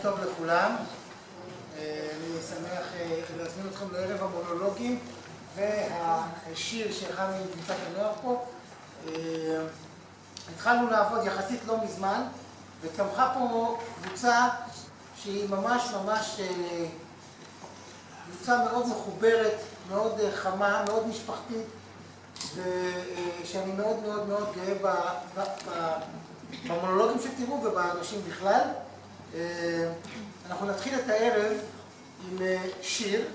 טוב לכולם, אני שמח להזמין אתכם לערב המונולוגים והשיר שהכנו עם קבוצת הנוער פה. התחלנו לעבוד יחסית לא מזמן וצמחה פה קבוצה שהיא ממש קבוצה מאוד מחוברת, מאוד חמה, מאוד משפחתית, ושאני מאוד גאה במונולוגים שתראו ובאנשים בכלל. אנחנו נתחיל את הערב עם שיר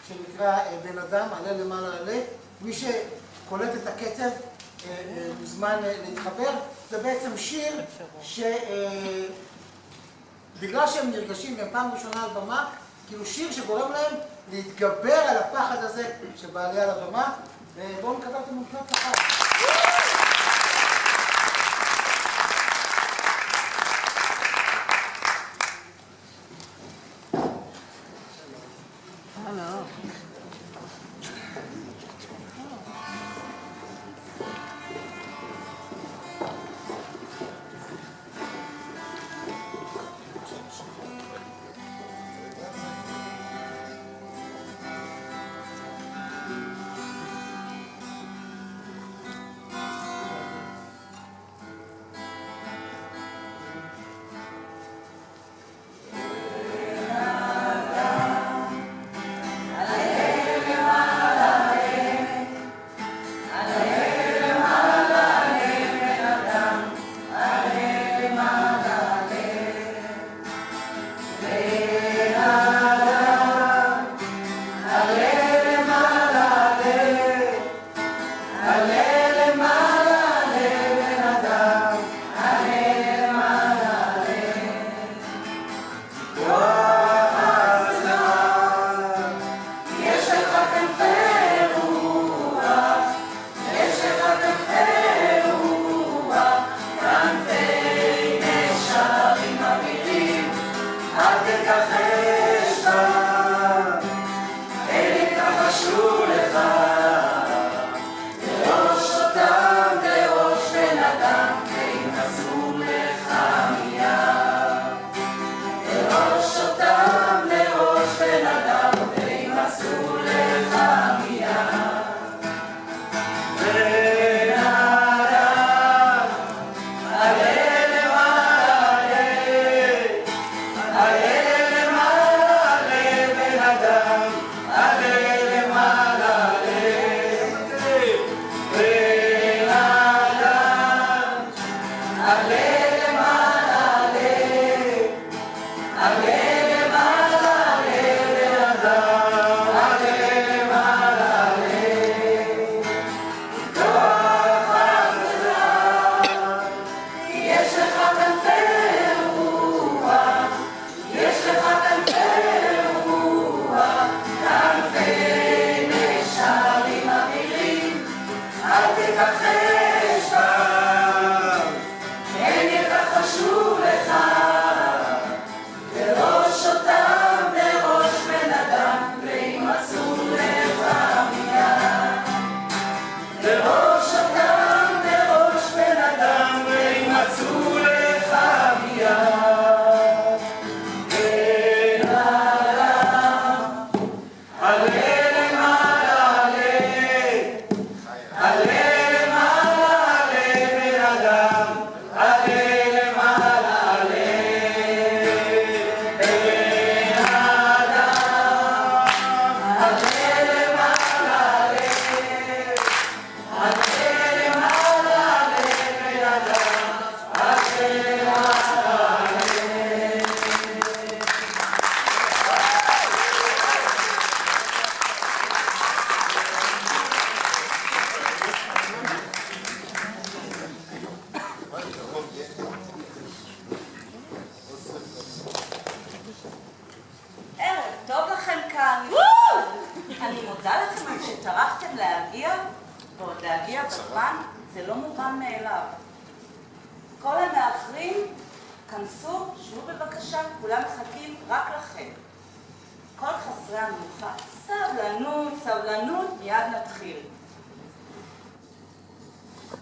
שנקרא בן אדם, עלה למעלה עלה. מי שקולט את הקצב מוזמן להתחבר. זה בעצם שיר שבגלל שהם נרגשים והם פעם ראשונה על במה, כאילו שיר שגורם להם להתגבר על הפחד הזה שבעלי על הבמה. ובואו נקבל את המונקות ככה.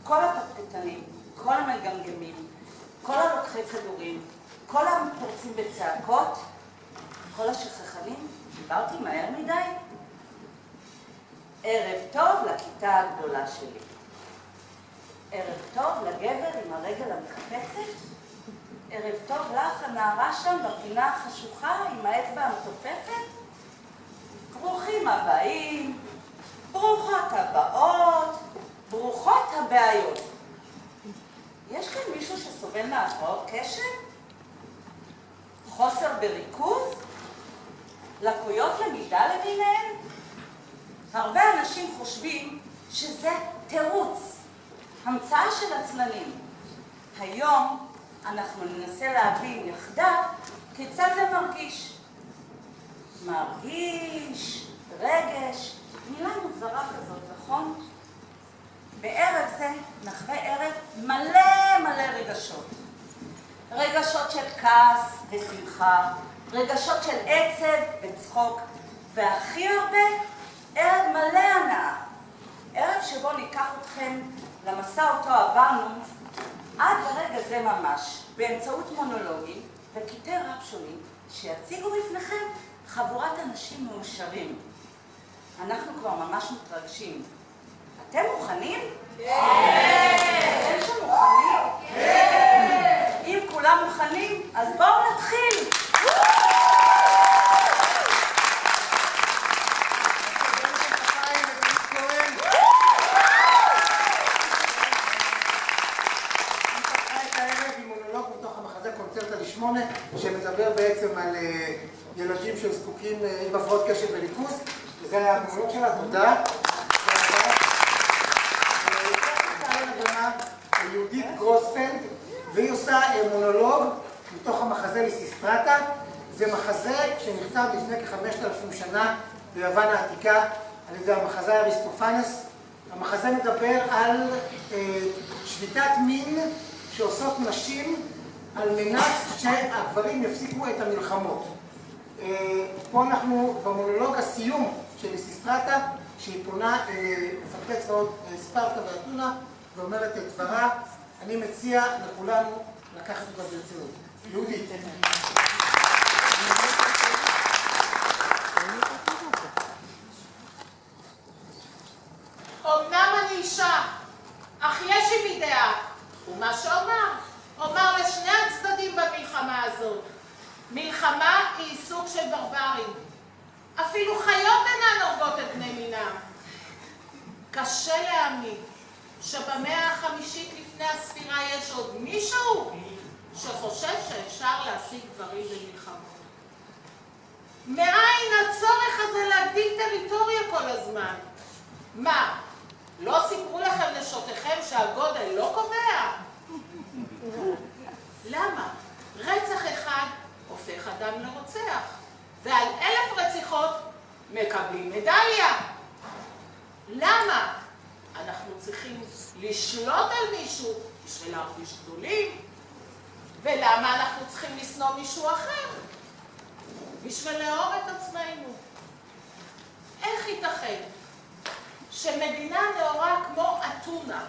כל הפטפטנים, כל המגמגמים, כל הלוקחי כדורים, כל הפורצים בצעקות, כל השכחנים, דיברתי מהר מדי. ערב טוב לכיתה הגדולה שלי. ערב טוב לגבר עם הרגל המקפצת. ערב טוב לך, הנערה שם בפינה החשוכה עם האצבע המתופפת. ברוכים הבאים, ברוכות הבאות, ברוכות הבעיות. יש כאן מישהו שסובל מהפרעות קשב? חוסר בריכוז? לקויות למידה למיניהן? הרבה אנשים חושבים שזה תירוץ, המצאה של עצלנים. היום אנחנו ננסה להבין יחדיו כיצד זה מרגיש. מרגיש, רגש, מילה מוזרה כזאת, נכון? בערב זה נחווה ערב מלא רגשות. רגשות של כעס ושמחה, רגשות של עצב וצחוק, והכי הרבה, ערב מלא הנאה. ערב שבו ניקח אתכם למסע אותו עברנו עד לרגע זה ממש, באמצעות מונולוגים וקטעי רב שונים שיציגו בפניכם חבורת אנשים מאושרים. אנחנו כבר ממש מתרגשים. אתם מוכנים? כן! אתם שמוכנים? כן! אם כולם מוכנים, אז בואו נתחיל! שמדבר בעצם על ילדים שזקוקים עם הפרעות קשב וריכוז, וזה היה המונולוג שלה, תודה. יהודית גרוספלד, והיא עושה מונולוג מתוך המחזה ליסיסטרטה. זה מחזה שנכתב לפני כ-5,000 שנה ביוון העתיקה על ידי המחזאי אריסטופנס. המחזה מדבר על שביתת מין שעושות נשים על מנת שהגברים יפסיקו את המלחמות. פה אנחנו במונולוג הסיום של ליסיסטרטה, שהיא פונה למפקדי צבאות ספרטה ואתונה ואומרת את דברה. אני מציע לכולנו לקחת אותה ברצינות. יהודית. אמנם אני אישה, אך יש לי דעה, ומה שאומר, אומר לשני הצדדים במלחמה הזאת. מלחמה היא סוג של ברברים. אפילו חיות אינן הורגות את בני מינם. קשה להאמין שבמאה החמישית לפני הספירה יש עוד מישהו שחושב שאפשר להשיג דברים במלחמות. מאין הצורך הזה להגדיל טריטוריה כל הזמן? מה, לא סיפרו לכם נשותיכם שהגודל לא קובע? למה? רצח אחד הופך אדם לרוצח, ועל 1,000 רציחות מקבלים מדליה. למה? אנחנו צריכים לשלוט על מישהו בשביל להרגיש גדולים. ולמה אנחנו צריכים לשנוא מישהו אחר? בשביל לאהוב את עצמנו. איך ייתכן שמדינה נאורה כמו אתונה,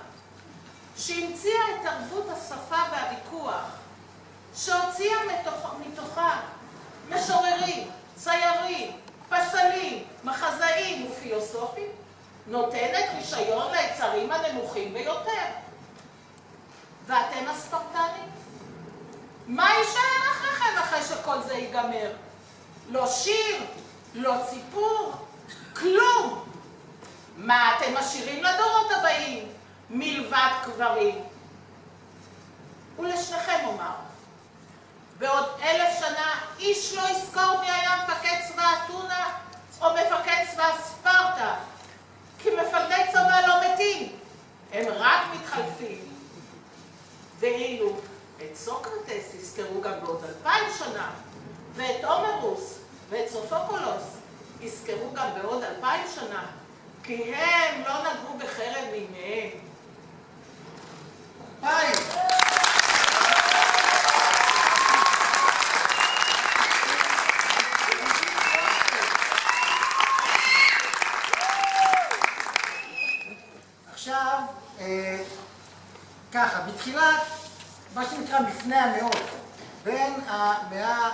שהמציאה את תרבות השפה והוויכוח, שהוציאה מתוכה משוררים, ציירים, פסלים, מחזאים ופילוסופים, נותנת רישיון ליצרים הנמוכים ביותר. ואתם הספרטנים? מה יישאר אחריכם אחרי שכל זה ייגמר? לא שיר, לא סיפור, כלום. מה אתם משאירים לדורות הבאים מלבד קברים? ולשניכם אומר, בעוד 1,000 שנה איש לא יזכור מי היה מפקד צבא אתונה או מפקד צבא ספרטה, כי מפקדי צבא לא מתים, הם רק מתחלפים. ואילו את סוקרטס יזכרו גם בעוד 2,000 שנה, ואת הומרוס ואת סופוקולוס יזכרו גם בעוד 2,000 שנה, כי הם לא נגעו בחרב מימיהם. היי! עכשיו, ככה, בתחילת מה שנקרא מפנה המאות, בין מה